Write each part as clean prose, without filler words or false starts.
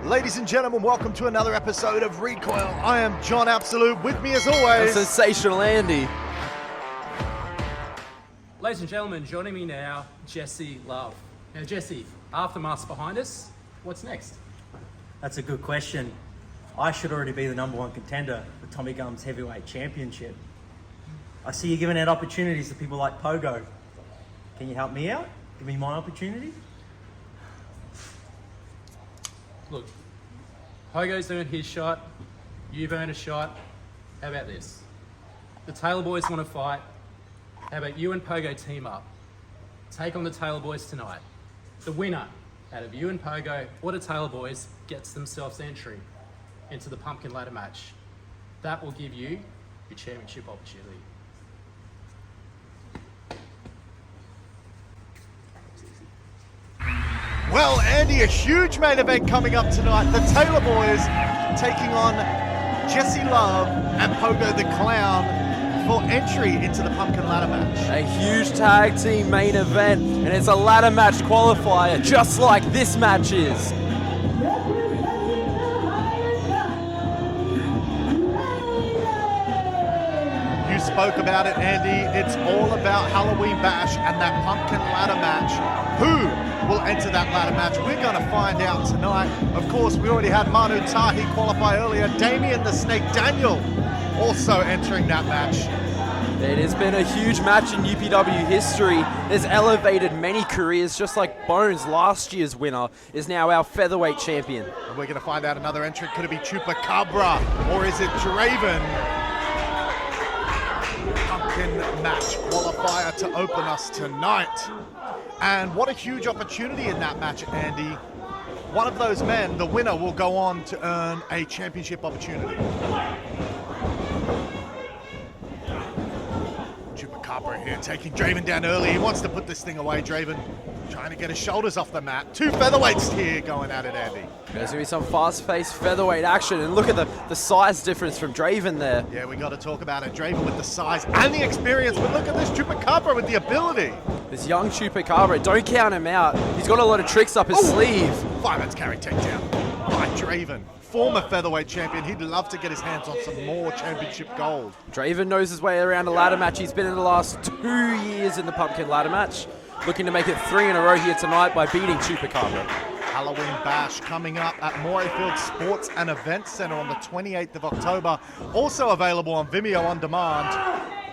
Ladies and gentlemen, welcome to another episode of Recoil. I am John Absolute. With me as always, Sensational Andy. Ladies and gentlemen, joining me now, Jesse Love. Now Jesse, Aftermath's behind us. What's next? That's a good question. I should already be the #1 contender for Tommy Gunn's Heavyweight Championship. I see you giving out opportunities to people like Pogo. Can you help me out? Give me my opportunity? Look, Pogo's earned his shot, you've earned a shot. How about this? The Taylor boys want to fight. How about you and Pogo team up? Take on the Taylor boys tonight. The winner out of you and Pogo or the Taylor boys gets themselves entry into the pumpkin ladder match. That will give you your championship opportunity. well, Andy, a huge main event coming up tonight. The Taylor boys taking on Jesse Love and Pogo the Clown for entry into the pumpkin ladder match. A huge tag team main event, and it's a ladder match qualifier, just like this match is. You spoke about it, Andy. It's all about Halloween Bash and that pumpkin ladder match. Who will enter that ladder match? We're going to find out tonight. Of course, we already had Manu Tahi qualify earlier. Damien the Snake Daniel also entering that match. It has been a huge match in UPW history. It's elevated many careers, just like Bones, last year's winner, is now our featherweight champion. And we're going to find out another entrant. Could it be Chupacabra or is it Draven? Pumpkin match qualifier to open us tonight. And what a huge opportunity in that match, Andy. One of those men, the winner, will go on to earn a championship opportunity. Chupacabra here, taking Draven down early. He wants to put this thing away, Draven. Trying to get his shoulders off the mat. Two featherweights here going at it, Andy. There's going to be some fast-paced featherweight action, and look at the size difference from Draven there. Yeah, we got to talk about it. Draven with the size and the experience, but look at this Chupacabra with the ability. This young Chupacabra, don't count him out. He's got a lot of tricks up his sleeve. Fireman's carry takedown by Draven. Former featherweight champion. He'd love to get his hands on some more championship gold. Draven knows his way around a ladder match. He's been in the last 2 years in the pumpkin ladder match. Looking to make it 3 in a row here tonight by beating Chupacabra. Halloween Bash coming up at Morayfield Sports and Events Centre on the 28th of October. Also available on Vimeo On Demand.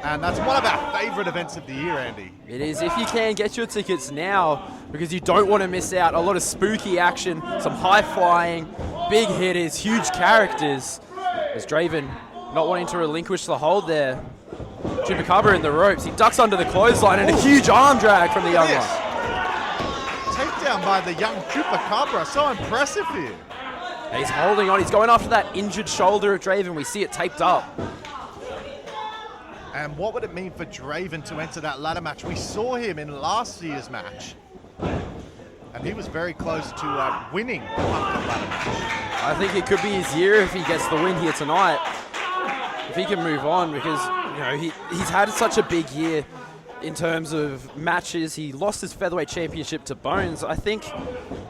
And that's one of our favourite events of the year, Andy. It is. If you can, get your tickets now because you don't want to miss out. A lot of spooky action, some high-flying, big hitters, huge characters. As Draven not wanting to relinquish the hold there. Chupacabra in the ropes. He ducks under the clothesline and a huge arm drag from the young one. Takedown by the young Chupacabra. So impressive here. He's holding on. He's going after that injured shoulder of Draven. We see it taped up. And what would it mean for Draven to enter that ladder match? We saw him in last year's match. And he was very close to winning the pumpkin ladder match. I think it could be his year if he gets the win here tonight. If he can move on, because he's had such a big year in terms of matches. He lost his featherweight championship to Bones. I think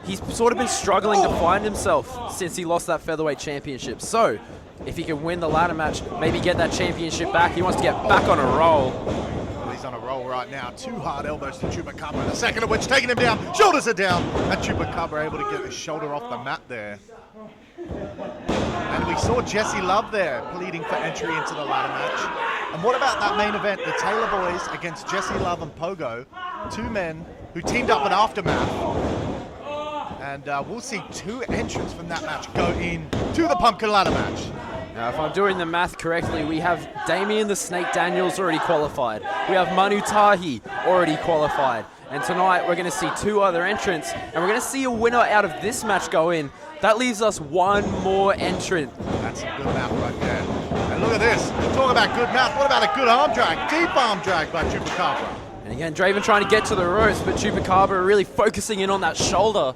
he's sort of been struggling to find himself since he lost that featherweight championship. So if he can win the ladder match, maybe get that championship back, he wants to get back on a roll. Well, he's on a roll right now. 2 hard elbows to Chupacabra, the second of which taking him down. Shoulders are down. And Chupacabra able to get his shoulder off the mat there. And we saw Jesse Love there pleading for entry into the ladder match. And what about that main event, the Taylor boys against Jesse Love and Pogo, 2 men who teamed up at Aftermath. And we'll see 2 entrants from that match go in to the pumpkin ladder match. Now, if I'm doing the math correctly, we have Damien the Snake Daniels already qualified. We have Manu Tahi already qualified. And tonight we're going to see 2 other entrants, and we're going to see a winner out of this match go in. That leaves us 1 more entrant. That's some good math right there. And look at this. Talk about good math. What about a good arm drag? Deep arm drag by Chupacabra. And again, Draven trying to get to the ropes, but Chupacabra really focusing in on that shoulder.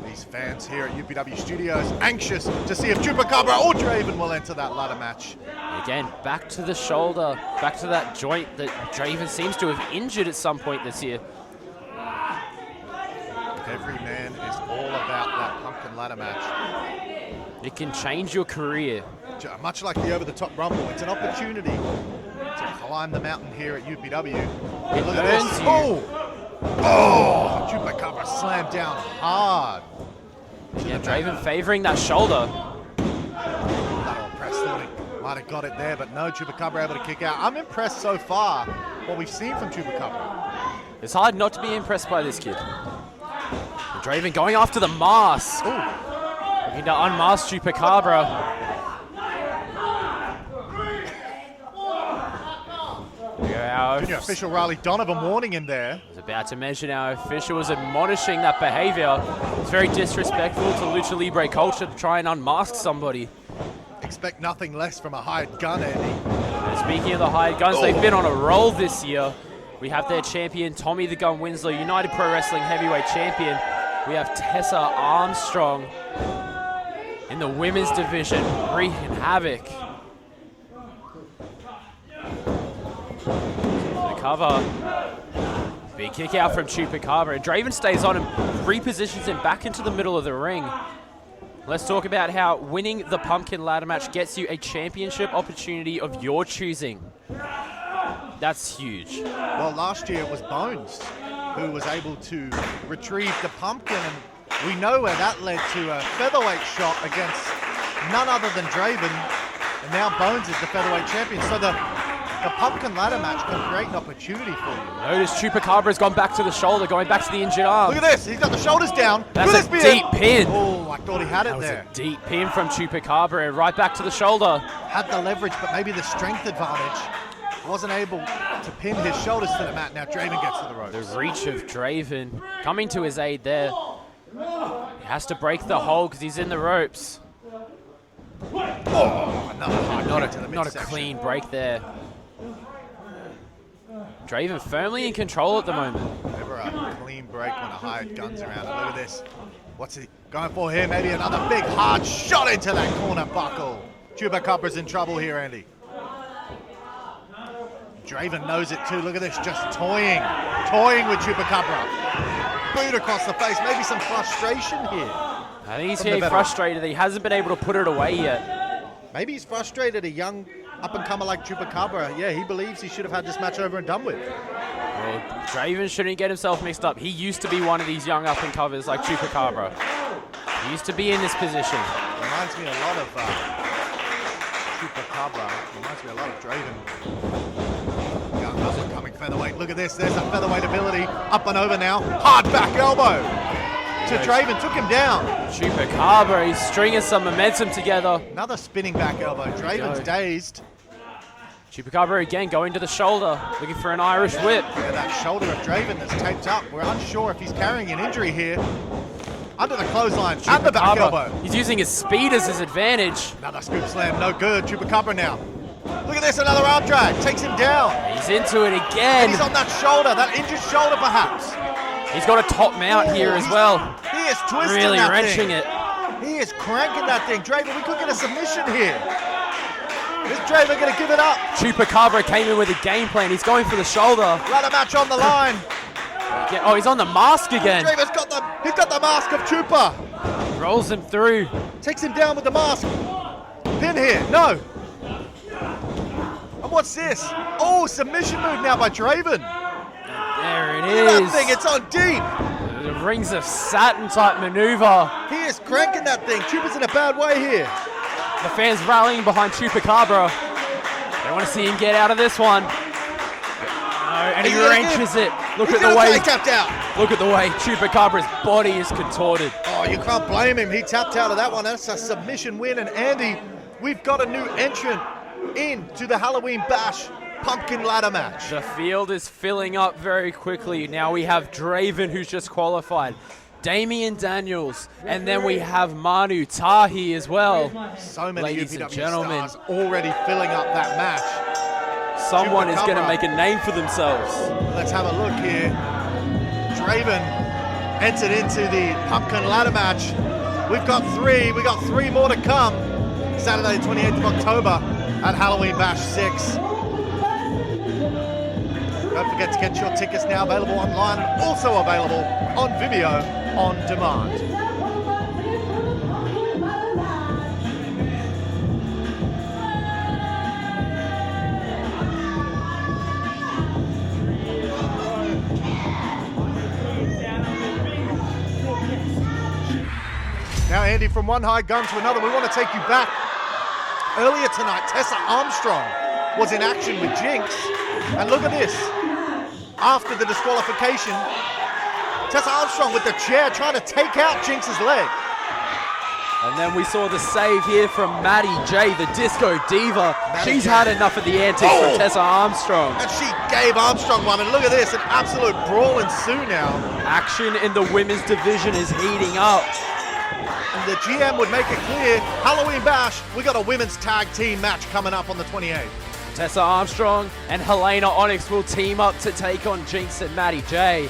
These fans here at UPW Studios anxious to see if Chupacabra or Draven will enter that ladder match. Again, back to the shoulder, back to that joint that Draven seems to have injured at some point this year. Every man is all about that pumpkin pumpkin ladder match. It can change your career. Much like the over-the-top rumble, it's an opportunity to climb the mountain here at UPW. It Look at earns this. you. Oh, Chupacabra slammed down hard. Yeah, Draven favoring that shoulder. Lateral press, thought he might have got it there, but no, Chupacabra able to kick out. I'm impressed so far what we've seen from Chupacabra. It's hard not to be impressed by this kid. And Draven going after the mask. Looking to unmask Chupacabra. Junior official Riley Donovan warning him there. I was about to mention our official was admonishing that behavior. It's very disrespectful to Lucha Libre culture to try and unmask somebody. Expect nothing less from a hired gun, Andy. And speaking of the hired guns, they've been on a roll this year. We have their champion, Tommy the Gun Winslow, United Pro Wrestling Heavyweight Champion. We have Tessa Armstrong in the women's division, wreaking havoc. Cover. Big kick out from Chupacabra. Draven stays on him, repositions him back into the middle of the ring. Let's talk about how winning the pumpkin ladder match gets you a championship opportunity of your choosing. That's huge. Well, last year it was Bones who was able to retrieve the pumpkin, and we know where that led to a featherweight shot against none other than Draven, and now Bones is the featherweight champion. So the pumpkin ladder match can create an opportunity for you. Notice Chupacabra's gone back to the shoulder, going back to the injured arm. Look at this, he's got the shoulders down. That's a deep pin. Oh, I thought he had it there. A deep pin from Chupacabra, right back to the shoulder. Had the leverage, but maybe the strength advantage. Wasn't able to pin his shoulders to the mat. Now Draven gets to the ropes. The reach of Draven coming to his aid there. He has to break the hold because he's in the ropes. Oh, another hard kick to the Not a midsection. clean break there. Draven firmly in control at the moment. Never a clean break when a hired gun's around. And look at this. What's he going for here? Maybe another big hard shot into that corner buckle. Chupacabra's in trouble here, Andy. Draven knows it too. Look at this, just toying with Chupacabra. Boot across the face. Maybe some frustration here. I think he's getting frustrated that he hasn't been able to put it away yet. Maybe he's frustrated. A young up-and-comer like Chupacabra, yeah, he believes he should have had this match over and done with. Well, Draven shouldn't get himself mixed up. He used to be one of these young up-and-comers like Chupacabra. He used to be in this position. Reminds me a lot of Chupacabra. Reminds me a lot of Draven. Young up-and-coming featherweight. Look at this. There's that featherweight ability. Up and over now. Hard back elbow to Draven. Took him down. Chupacabra, he's stringing some momentum together. Another spinning back elbow. Draven's dazed. Chupacabra again going to the shoulder, looking for an Irish whip. Yeah, that shoulder of Draven that's taped up. We're unsure if he's carrying an injury here. Under the clothesline, and the back elbow. He's using his speed as his advantage. Another scoop slam, no good. Chupacabra now. Look at this, another arm drag. Takes him down. He's into it again. And he's on that shoulder, that injured shoulder perhaps. He's got to top mount here as well. He is twisting really that wrenching thing. it. He is cranking that thing. Draven, we could get a submission here. Is Draven going to give it up? Chupacabra came in with a game plan. He's going for the shoulder. Ladder match on the line. Oh, he's on the mask again. Draven's got the mask of Chupa. Rolls him through. Takes him down with the mask. Pin here, no. And what's this? Oh, submission move now by Draven. There it Look at is. that thing, it's on deep. The Rings of Saturn type maneuver. He is cranking that thing. Chupa's in a bad way here. The fans rallying behind Chupacabra. They want to see him get out of this one. No, and he wrenches it. Look at the way. Tapped out. Look at the way Chupacabra's body is contorted. Oh, you can't blame him. He tapped out of that one. That's a submission win. And Andy, we've got a new entrant into the Halloween Bash pumpkin ladder match. The field is filling up very quickly. Now we have Draven, who's just qualified. Damian Daniels, and then we have Manu Tahi as well. So many Ladies and UPW gentlemen. stars already filling up that match. Someone is going to Chupacabra. make a name for themselves. Let's have a look here. Draven entered into the pumpkin ladder match. We've got three more to come. Saturday, 28th of October at Halloween Bash 6. Don't forget to get your tickets now, available online and also available on Vimeo on demand. Now, Andy, from one high gun to another, we want to take you back. Earlier tonight, Tessa Armstrong was in action with Jinx. And look at this. After the disqualification, Tessa Armstrong with the chair trying to take out Jinx's leg. And then we saw the save here from Maddie J, the disco diva. She's had enough of the antics from Tessa Armstrong. And she gave Armstrong one, and look at this, an absolute brawl ensue now. Action in the women's division is heating up. And the GM would make it clear, Halloween Bash, we got a women's tag team match coming up on the 28th. Tessa Armstrong and Helena Onyx will team up to take on Jinx and Maddie J.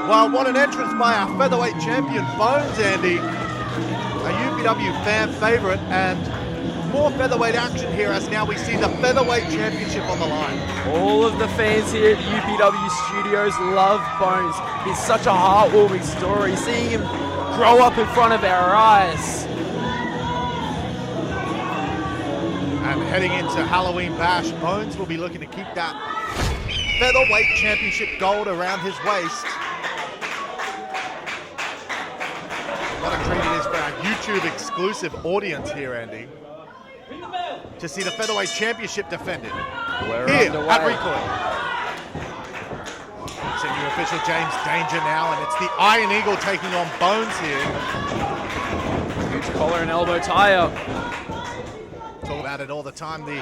Well, what an entrance by our featherweight champion, Bones, Andy. A UPW fan favorite, and more featherweight action here as now we see the Featherweight Championship on the line. All of the fans here at UPW Studios love Bones. He's such a heartwarming story, seeing him grow up in front of our eyes. And heading into Halloween Bash, Bones will be looking to keep that Featherweight Championship gold around his waist. What a treat it is for our YouTube exclusive audience here, Andy, to see the Featherweight Championship defended here at Recoil. Senior official James Danger now, and it's the Iron Eagle taking on Bones here. Huge collar and elbow tie-up. Talk about it all the time, the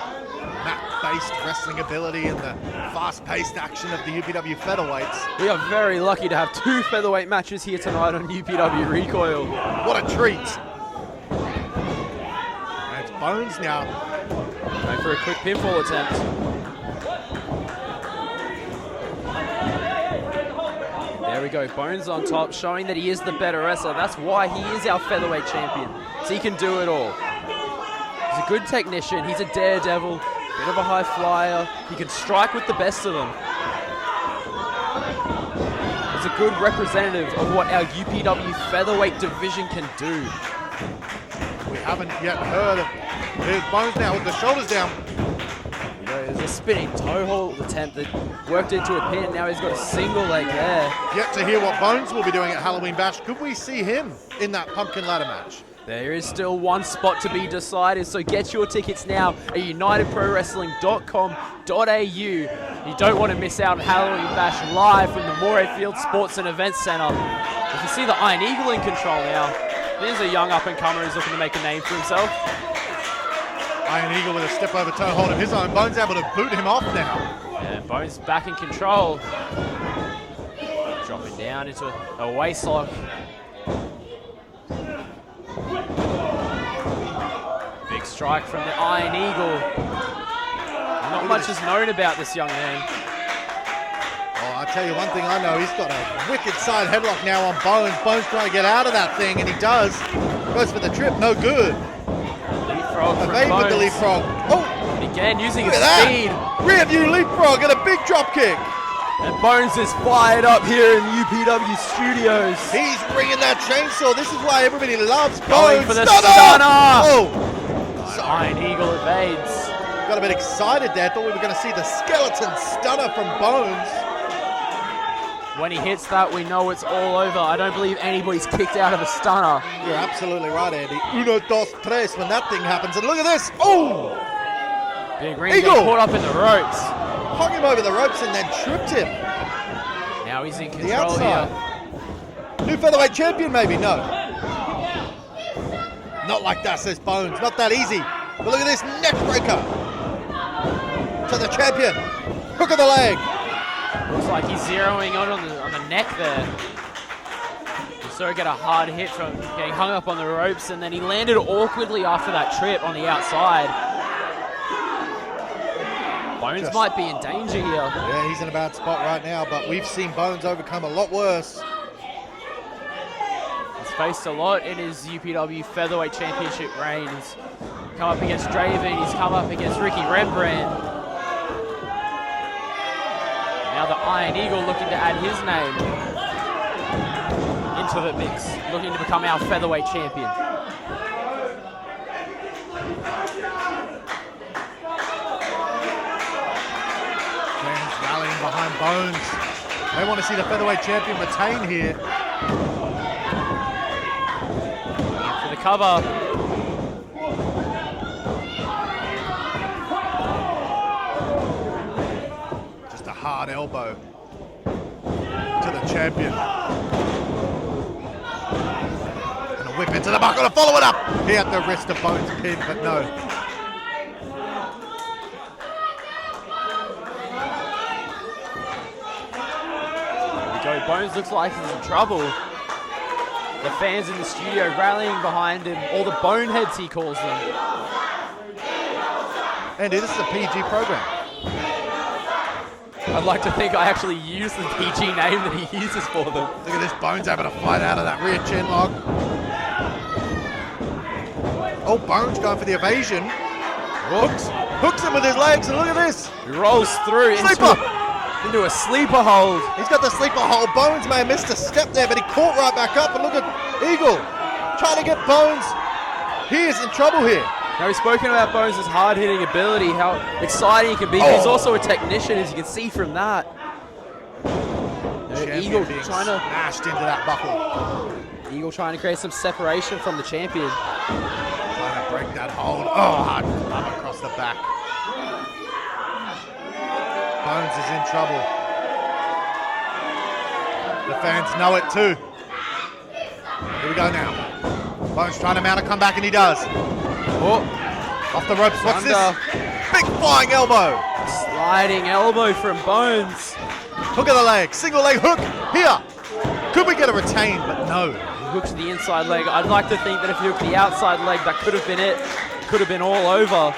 mat-based wrestling ability and the fast-paced action of the UPW featherweights. We are very lucky to have two featherweight matches here tonight on UPW Recoil. What a treat. And it's Bones now. Going for a quick pinfall attempt. There we go, Bones on top, showing that he is the better wrestler. That's why he is our featherweight champion, so he can do it all. He's a good technician, he's a daredevil, bit of a high flyer, he can strike with the best of them. He's a good representative of what our UPW featherweight division can do. We haven't yet heard of... Here's Bones now with the shoulders down. There's a spinning toe hold attempt that worked into a pin, now he's got a single leg there. Yet to hear what Bones will be doing at Halloween Bash. Could we see him in that pumpkin ladder match? There is still one spot to be decided, so get your tickets now at unitedprowrestling.com.au. You don't want to miss out on Halloween Bash live from the Moray Field Sports and Events Centre. You can see the Iron Eagle in control now. There's a young up-and-comer who's looking to make a name for himself. Iron Eagle with a step over toe hold of his own. Bones able to boot him off now. And Bones back in control. Dropping down into a waist lock. Big strike from the Iron Eagle. Not much is known about this young man. Oh, I'll tell you one thing I know. He's got a wicked side headlock now on Bones. Bones trying to get out of that thing, and he does. Goes for the trip, no good. Leapfrog from Evade with the Bones. leapfrog. Oh! And again, using his Look at speed. that! Rear view leapfrog and a big drop kick. And Bones is fired up here in UPW Studios. He's ringing that chainsaw. This is why everybody loves Going Bones. for the stunner. Oh! Iron Eagle evades. Got a bit excited there. Thought we were going to see the skeleton stunner from Bones. When he hits that, we know it's all over. I don't believe anybody's kicked out of a stunner. You're absolutely right, Andy. Uno, dos, tres when that thing happens. And look at this. Oh! Big Ring getting caught up in the ropes. Hung him over the ropes and then tripped him. Now he's in The control outside. here. New featherweight champion, maybe? No. Not like that, says Bones. Not that easy. But look at this neck breaker. To the champion. Hook of the leg. Looks like he's zeroing on the neck there. He sort of get a hard hit from getting hung up on the ropes, and then he landed awkwardly after that trip on the outside. Bones might be in danger here. Yeah, he's in a bad spot right now, but we've seen Bones overcome a lot worse. He's faced a lot in his UPW Featherweight Championship reign. He's come up against Draven, he's come up against Ricky Rembrandt. Now the Iron Eagle looking to add his name into the mix, looking to become our featherweight champion. Fans rallying behind Bones. They want to see the featherweight champion retain here. For the cover. Just a hard elbow to the champion. And a whip into the buckle to follow it up. He had the wrist of Bones pin, but no. Bones looks like he's in trouble. The fans in the studio rallying behind him, all the boneheads he calls them. Andy, this is a PG program. I'd like to think I actually use the PG name that he uses for them. Look at this, Bones able to fight out of that rear chin lock. Oh, Bones going for the evasion. Hooks him with his legs, and look at this. He rolls through into a sleeper hold. He's got the sleeper hold. Bones may have missed a step there, but he caught right back up. And look at Eagle trying to get Bones. He is in trouble here. Now, we've spoken about Bones' hard-hitting ability, how exciting he can be. He's also a technician, as you can see from that. Eagle being trying to smashed into that buckle. Eagle trying to create some separation from the champion. Trying to break that hold. Oh, hard club across the back. Bones is in trouble. The fans know it too. Here we go now. Bones trying to mount a comeback, and he does. Oh, off the ropes. What's this? Big flying elbow. Sliding elbow from Bones. Hook of the leg. Single leg hook. Here. Could we get a retain? But no. He hooks the inside leg. I'd like to think that if he hooked the outside leg, that could have been it. Could have been all over.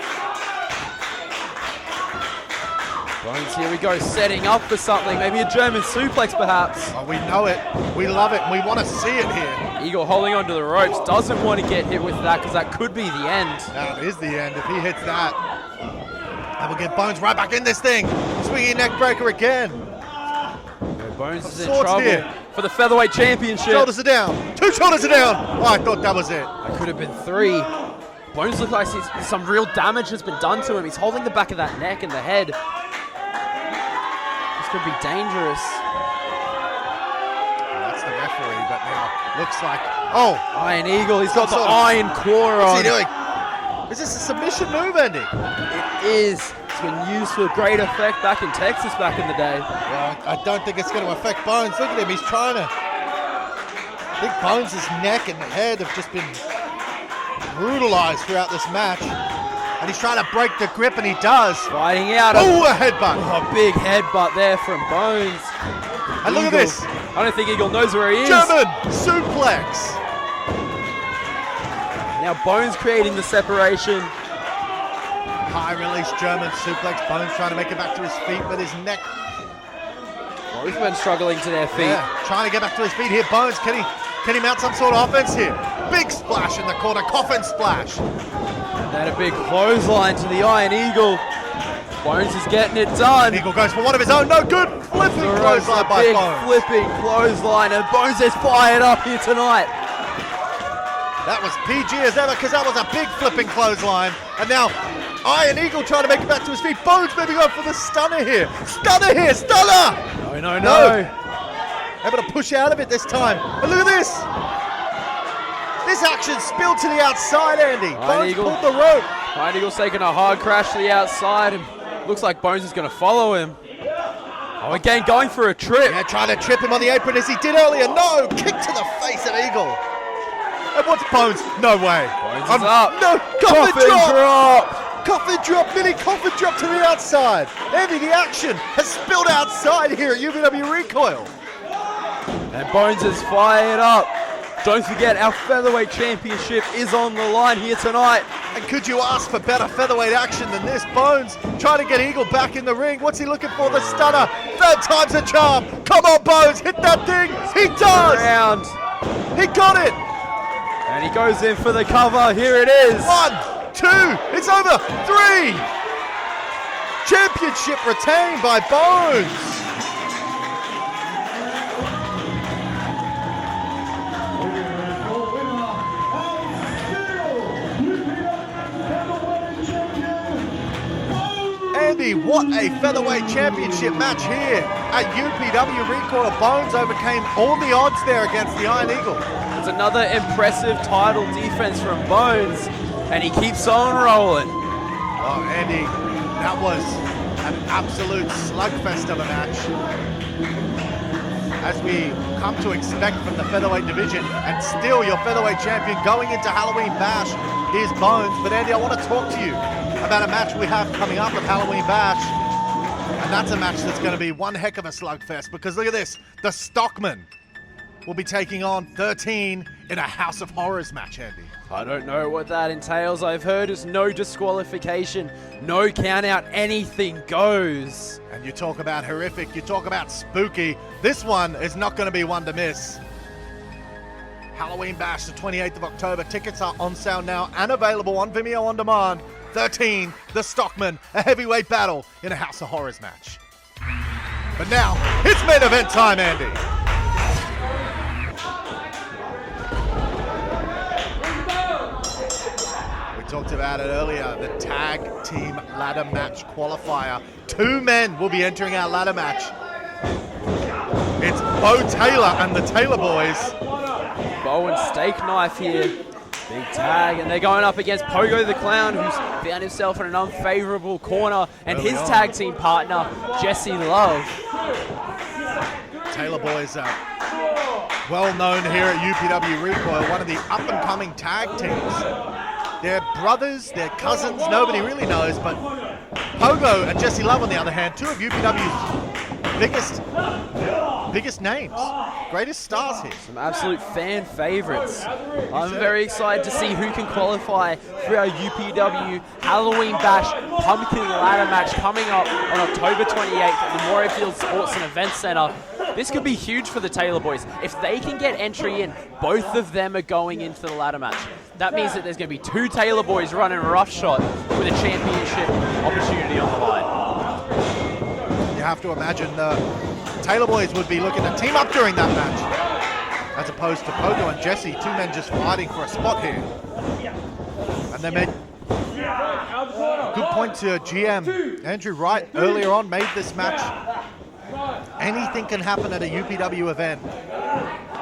Bones, here we go, setting up for something. Maybe a German suplex, perhaps. Oh, we know it. We love it. We want to see it here. Eagle holding onto the ropes. Doesn't want to get hit with that because that could be the end. That is the end if he hits that. And we'll get Bones right back in this thing. Swinging neck breaker again. Bones is in trouble here for the Featherweight Championship. Shoulders are down. 2 shoulders are down. Oh, I thought that was it. That could have been 3. Bones looks like some real damage has been done to him. He's holding the back of that neck and the head. This could be dangerous. That's the referee, but now looks like... Oh! Iron Eagle, he's got the iron claw on. What's he doing? Is this a submission move, Andy? It is. It's been used to a great effect back in Texas back in the day. Well, I don't think it's going to affect Bones. Look at him, he's trying to... I think Bones' neck and head have just been brutalized throughout this match. And he's trying to break the grip, and he does. Fighting out. Oh, a headbutt. Oh, a big headbutt there from Bones. And look at this. I don't think Eagle knows where he is. German suplex. Now Bones creating the separation. High release German suplex. Bones trying to make it back to his feet with his neck. Both men struggling to their feet. Yeah, trying to get back to his feet here. Bones, can he mount some sort of offense here? Big splash in the corner, coffin splash. Then a big clothesline to the Iron Eagle. Bones is getting it done. Eagle goes for one of his own. No good. Flipping clothesline by big Bones. Flipping clothesline, and Bones is fired up here tonight. That was PG as ever, because that was a big flipping clothesline. And now Iron Eagle trying to make it back to his feet. Bones maybe going for the stunner here. Stunner here. Stunner. No. Able to push out of it this time. And look at this. This action spilled to the outside, Andy. Bones pulled the rope. Iron Eagle's taking a hard crash to the outside, and looks like Bones is going to follow him. Oh, again, going for a trip. Yeah, trying to trip him on the apron as he did earlier. No, kick to the face of Eagle. And what's Bones? No way. Bones is up. No, coffin drop. Coffin drop, mini coffin drop to the outside. Andy, the action has spilled outside here at UPW Recoil. And Bones is fired up. Don't forget, our Featherweight Championship is on the line here tonight. And could you ask for better featherweight action than this? Bones trying to get Eagle back in the ring. What's he looking for? The stunner. 3rd time's a charm. Come on, Bones. Hit that thing. He does. Round. He got it. And he goes in for the cover. Here it is. 1, 2. It's over. 3. Championship retained by Bones. Andy, what a Featherweight Championship match here at UPW. Recoil. Bones overcame all the odds there against the Iron Eagle. It's another impressive title defense from Bones, and he keeps on rolling. Oh, Andy, that was an absolute slugfest of a match, as we come to expect from the featherweight division. And still your featherweight champion going into Halloween Bash is Bones. But Andy, I want to talk to you about a match we have coming up at Halloween Bash, and that's a match that's going to be one heck of a slugfest, because look at this, the Stockman will be taking on 13 in a House of Horrors match, Andy. I don't know what that entails. I've heard it's no disqualification, no count out, anything goes. And you talk about horrific, you talk about spooky. This one is not going to be one to miss. Halloween Bash, the 28th of October. Tickets are on sale now and available on Vimeo On Demand. 13, the Stockman, a heavyweight battle in a House of Horrors match. But now, it's main event time, Andy. We talked about it earlier, the tag team ladder match qualifier. 2 men will be entering our ladder match. It's Bo Taylor and the Taylor Boys. Bo and Steak Knife here. Big tag, and they're going up against Pogo the Clown, who's found himself in an unfavorable corner, and his tag team partner, Jesse Love. Taylor Boys are well known here at UPW Recoil, one of the up-and-coming tag teams. They're brothers, they're cousins, nobody really knows, but Pogo and Jesse Love, on the other hand, 2 of UPW's biggest names, greatest stars here. Some absolute fan favorites. I'm very excited to see who can qualify for our UPW Halloween Bash Pumpkin Ladder match coming up on October 28th at the Morayfield Sports and Events Centre. This could be huge for the Taylor Boys. If they can get entry in, both of them are going into the ladder match. That means that there's going to be 2 Taylor Boys running roughshod with a championship opportunity on the line. You have to imagine Taylor Boys would be looking to team up during that match, as opposed to Pogo and Jesse, 2 men just fighting for a spot here. And they made a good point to GM Andrew Wright earlier on, made this match. Anything can happen at a UPW event.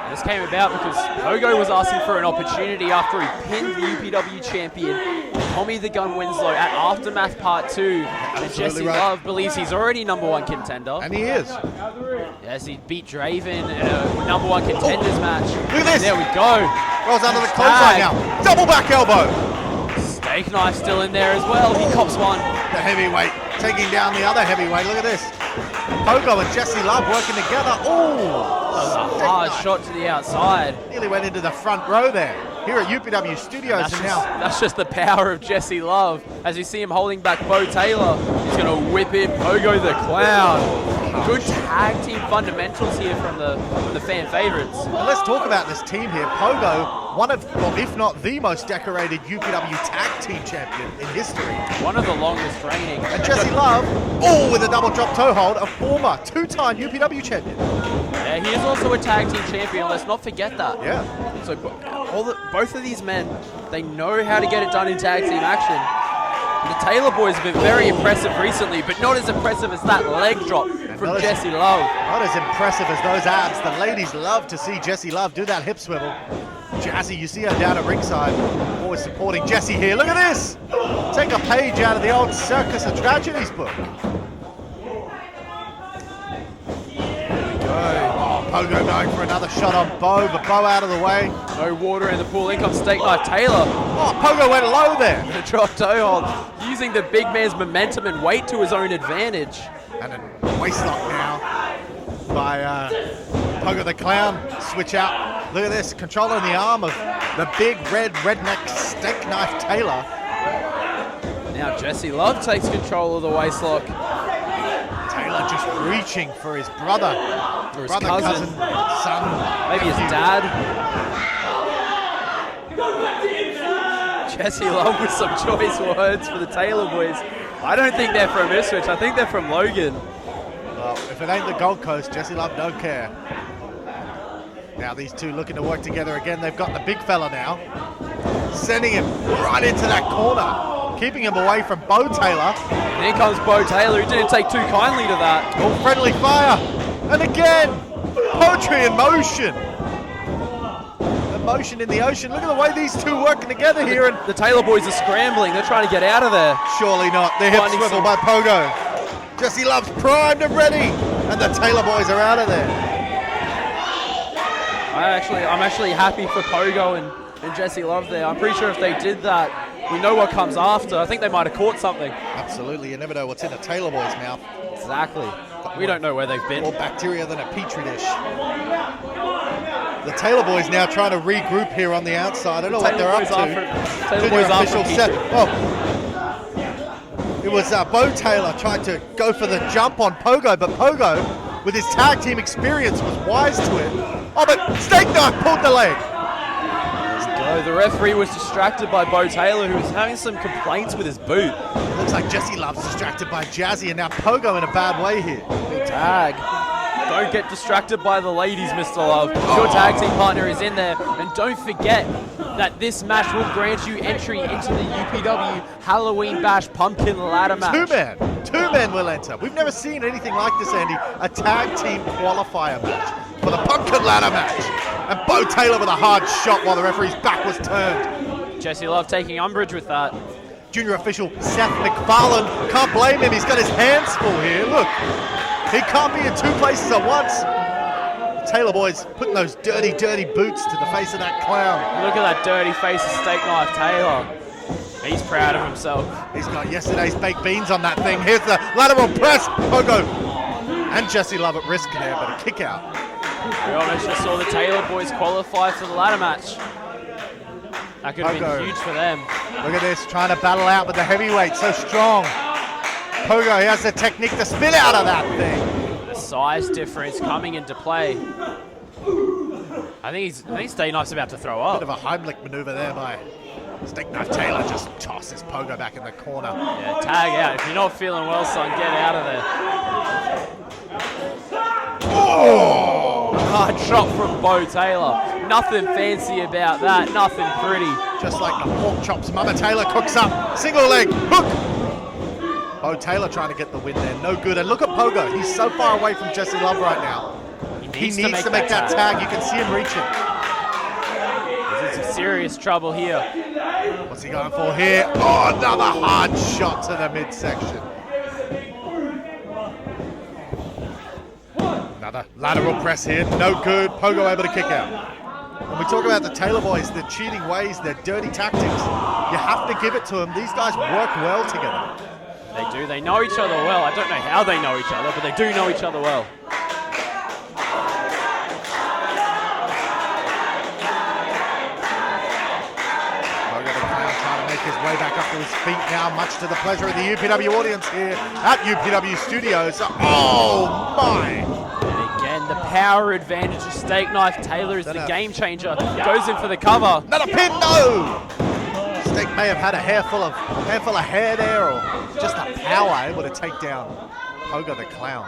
This came about because Pogo was asking for an opportunity after he pinned the UPW champion Tommy the Gun Winslow at Aftermath Part 2. And Jesse Love believes he's already #1 contender. And he is. Yes, he beat Draven in a #1 contenders match. Look at this. There we go. Rolls under the clothesline now. Double back elbow. Steak Knife still in there as well. He cops one. The heavyweight taking down the other heavyweight. Look at this. Pogo and Jesse Love working together. Oh, a hard shot to the outside. Nearly went into the front row there. Here at UPW Studios, That's just the power of Jesse Love. As you see him holding back Bo Taylor, he's going to whip in Pogo the Clown. Good tag team fundamentals here from the fan favorites. Well, let's talk about this team here. Pogo, one of, well, if not the most decorated UPW tag team champion in history. One of the longest reigning. And Jesse Love, with a double drop toe hold, a former 2-time UPW champion. Yeah, he is also a tag team champion. Let's not forget that. Yeah. So both of these men, they know how to get it done in tag team action. The Taylor Boys have been very impressive recently, but not as impressive as that leg drop from Jesse Love. Not as impressive as those abs. The ladies love to see Jesse Love do that hip swivel. Jazzy, you see her down at ringside, always supporting Jesse here. Look at this! Take a page out of the old Circus of Tragedies book. Pogo going for another shot on Bo, but Bo out of the way. No water in the pool. In comes Steak Knife Taylor. Oh, Pogo went low there. The drop toe hold, using the big man's momentum and weight to his own advantage. And a waistlock now by Pogo the Clown. Switch out. Look at this, controlling the arm of the big red redneck Steak Knife Taylor. Now Jesse Love takes control of the waistlock. Taylor just reaching for his brother. Or his cousin, son. Maybe his dad. Jesse Love with some choice words for the Taylor Boys. I don't think they're from Ipswich. I think they're from Logan. Well, if it ain't the Gold Coast, Jesse Love don't care. Now these two looking to work together again. They've got the big fella now. Sending him right into that corner. keeping him away from Bo Taylor. And here comes Bo Taylor, who didn't take too kindly to that. Oh, friendly fire. And again, poetry in motion. The motion in the ocean. Look at the way these two working together here. And The Taylor boys are scrambling. They're trying to get out of there. surely not. The hip Finding swivel some- by Pogo. Jesse Love's primed and ready. And the Taylor boys are out of there. I'm actually happy for Pogo and Jesse Love there. I'm pretty sure if they did that, we know what comes after. I think they might have caught something. Absolutely. You never know what's in a Taylor boy's mouth. Exactly. We don't know where they've been. More bacteria than a petri dish. The Taylor boys now trying to regroup here on the outside. I don't know what they're up to. Taylor Junior boys are official from set. Petrie. Oh, it was Bo Taylor trying to go for the jump on Pogo, but Pogo, with his tag team experience, was wise to it. Oh, but Steak Knife pulled the leg. No, the referee was distracted by Bo Taylor, who was having some complaints with his boot. Looks like Jesse Love's distracted by Jazzy, and now Pogo in a bad way here. Tag. Don't get distracted by the ladies, Mr. Love. Your tag team partner is in there. And don't forget that this match will grant you entry into the UPW Halloween Bash Pumpkin Ladder match. Two men will enter. We've never seen anything like this, Andy. A tag team qualifier match for the Pumpkin Ladder match. And Bo Taylor with a hard shot while the referee's back was turned. Jesse Love taking umbrage with that. Junior official Seth McFarlane, can't blame him. He's got his hands full here. Look, he can't be in two places at once. The Taylor boys putting those dirty, dirty boots to the face of that clown. Look at that dirty face of Steak Knife Taylor. He's proud of himself. He's got yesterday's baked beans on that thing. Here's the lateral press. Pogo and Jesse Love at risk there, but a kick out. We almost just saw the Taylor boys qualify for the ladder match. That could have Pogo. been huge for them. Look at this, trying to battle out with the heavyweight, so strong. Pogo, he has the technique to spin out of that thing. The size difference coming into play. I think Steak Knife's about to throw Bit of up. a Heimlich maneuver there by Steak Knife Taylor. Just tosses Pogo back in the corner. Yeah, tag out. If you're not feeling well, son, get out of there. Oh! Hard shot from Bo Taylor. Nothing fancy about that. Nothing pretty. Just like the pork chops, Mama Taylor cooks up. Single leg, hook. Bo Taylor trying to get the win there, no good. And look at Pogo, he's so far away from Jesse Love right now. He needs to make that tag. You can see him reaching. He's in some serious trouble here. What's he going for here? Oh, another hard shot to the midsection. Another lateral press here, no good. Pogo able to kick out. When we talk about the Taylor boys, their cheating ways, their dirty tactics, you have to give it to them. These guys work well together. They do. They know each other well. I don't know how they know each other, but they do know each other well. Pogo the Clown trying to make his way back up to his feet now, much to the pleasure of the UPW audience here at UPW Studios. Oh my! And again, the power advantage of Steak Knife Taylor is the game changer. Goes in for the cover. Not a pin, no! Steak may have had a handful of hair there, or just the power able to take down Pogo the Clown.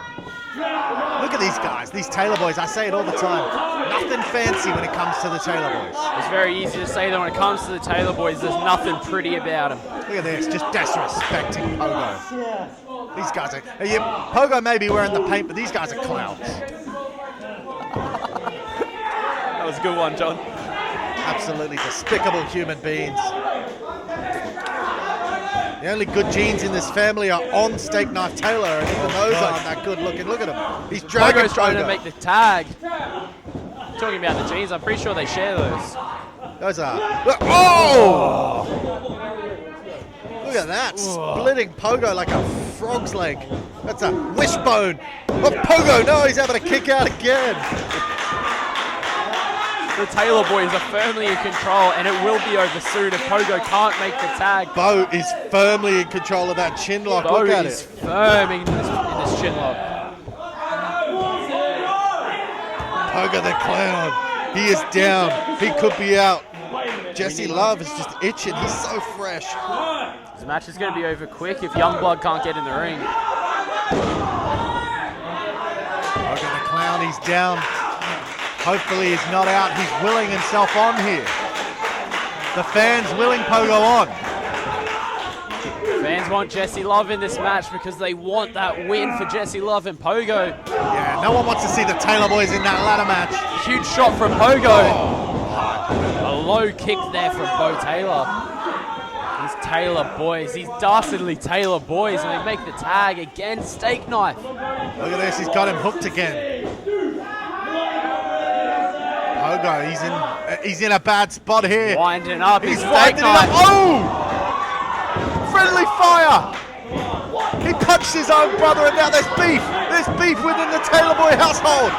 Look at these guys, these Taylor boys. I say it all the time. Nothing fancy when it comes to the Taylor boys. It's very easy to say that when it comes to the Taylor boys, there's nothing pretty about them. Look at this, just disrespecting Pogo. These guys are... Pogo may be wearing the paint, but these guys are clowns. That was a good one, John. Absolutely despicable human beings. The only good genes in this family are on Steak Knife Taylor, and even those aren't that good looking. Look at him. He's dragging Pogo's trying to Pogo. make the tag. Talking about the genes, I'm pretty sure they share those. Those are... Oh! Look at that. Splitting Pogo like a frog's leg. That's a wishbone of Pogo. No, he's having a kick out again. The Taylor boys are firmly in control, and it will be over soon if Pogo can't make the tag. Bo is firmly in control of that chin lock. Bo Look at is it. firm in this chin lock. Pogo the Clown. He is down. He could be out. Jesse Love is just itching. He's so fresh. This match is going to be over quick if Youngblood can't get in the ring. Pogo the Clown, he's down. Hopefully he's not out. He's willing himself on here. The fans willing Pogo on. want Jesse Love in this match because they want that win for Jesse Love and Pogo. Yeah, no one wants to see the Taylor boys in that ladder match. Huge shot from Pogo. A low kick there from Bo Taylor. These Taylor boys, these dastardly Taylor boys, and they make the tag again. Steak knife. Look at this, he's got him hooked again. Pogo, he's in a bad spot here. Winding up He's his steak winding it up. knife. Oh! Friendly fire! He punched his own brother and now there's beef. There's beef within the Taylor boy household.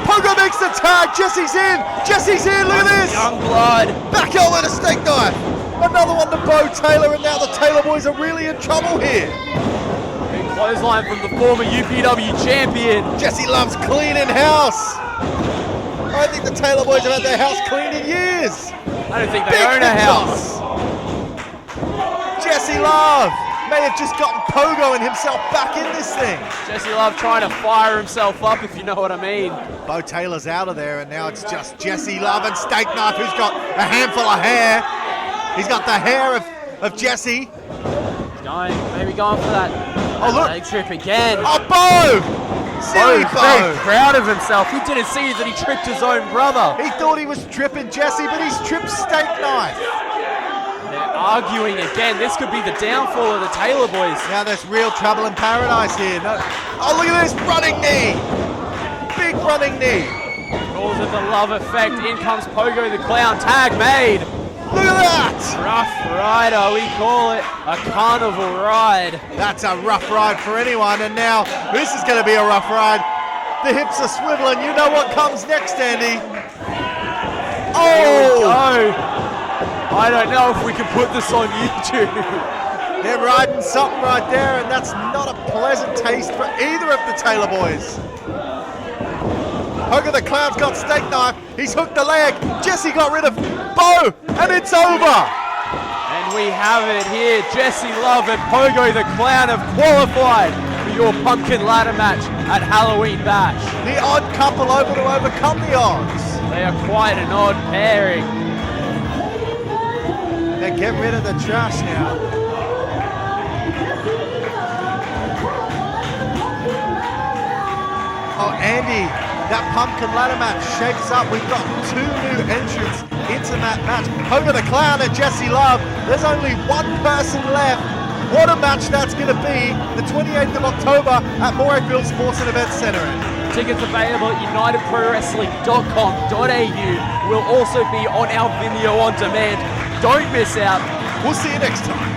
Pogo makes the tag. Jesse's in. Jesse's in. Look at this. Young blood. Back out with a steak knife. Another one to Bo Taylor, and now the Taylor boys are really in trouble here. Big clothesline from the former UPW champion. Jesse Love's cleaning house. I don't think the Taylor boys have had their house cleaned in years. I don't think they Big own a hit house. toss. Jesse Love may have just gotten Pogo and himself back in this thing. Jesse Love trying to fire himself up, if you know what I mean. Bo Taylor's out of there, and now it's just Jesse Love and Steak Knife, who's got a handful of hair. He's got the hair of Jesse. Maybe going for that leg trip again. Oh, Bo! Silly Bo's Bo! very proud of himself. He didn't see that he tripped his own brother. He thought he was tripping Jesse, but he's tripped Steak Knife. They're arguing again. This could be the downfall of the Taylor boys. Now there's real trouble in paradise here. No. Oh, look at this running knee. Big running knee. Calls it the Love effect. In comes Pogo the Clown. Tag made. Look at that. Rough Rider, we call it a carnival ride. That's a rough ride for anyone, and now this is going to be a rough ride. The hips are swiveling. You know what comes next, Andy. Here we Oh! go. I don't know if we can put this on YouTube. They're riding something right there, and that's not a pleasant taste for either of the Taylor boys. Pogo the Clown's got Steak Knife. He's hooked the leg. Jesse got rid of Bo, and it's over. And we have it here. Jesse Love and Pogo the Clown have qualified for your pumpkin ladder match at Halloween Bash. The odd couple over to overcome the odds. They are quite an odd pairing. They get rid of the trash now. Oh, Andy, that pumpkin ladder match shakes up. We've got two new entrants into that match. Pogo the Clown and Jesse Love. There's only one person left. What a match that's going to be. The 28th of October at Morayfield Sports and Events Centre. Tickets available at unitedprowrestling.com.au. Will also be on our video on demand. Don't miss out. We'll see you next time.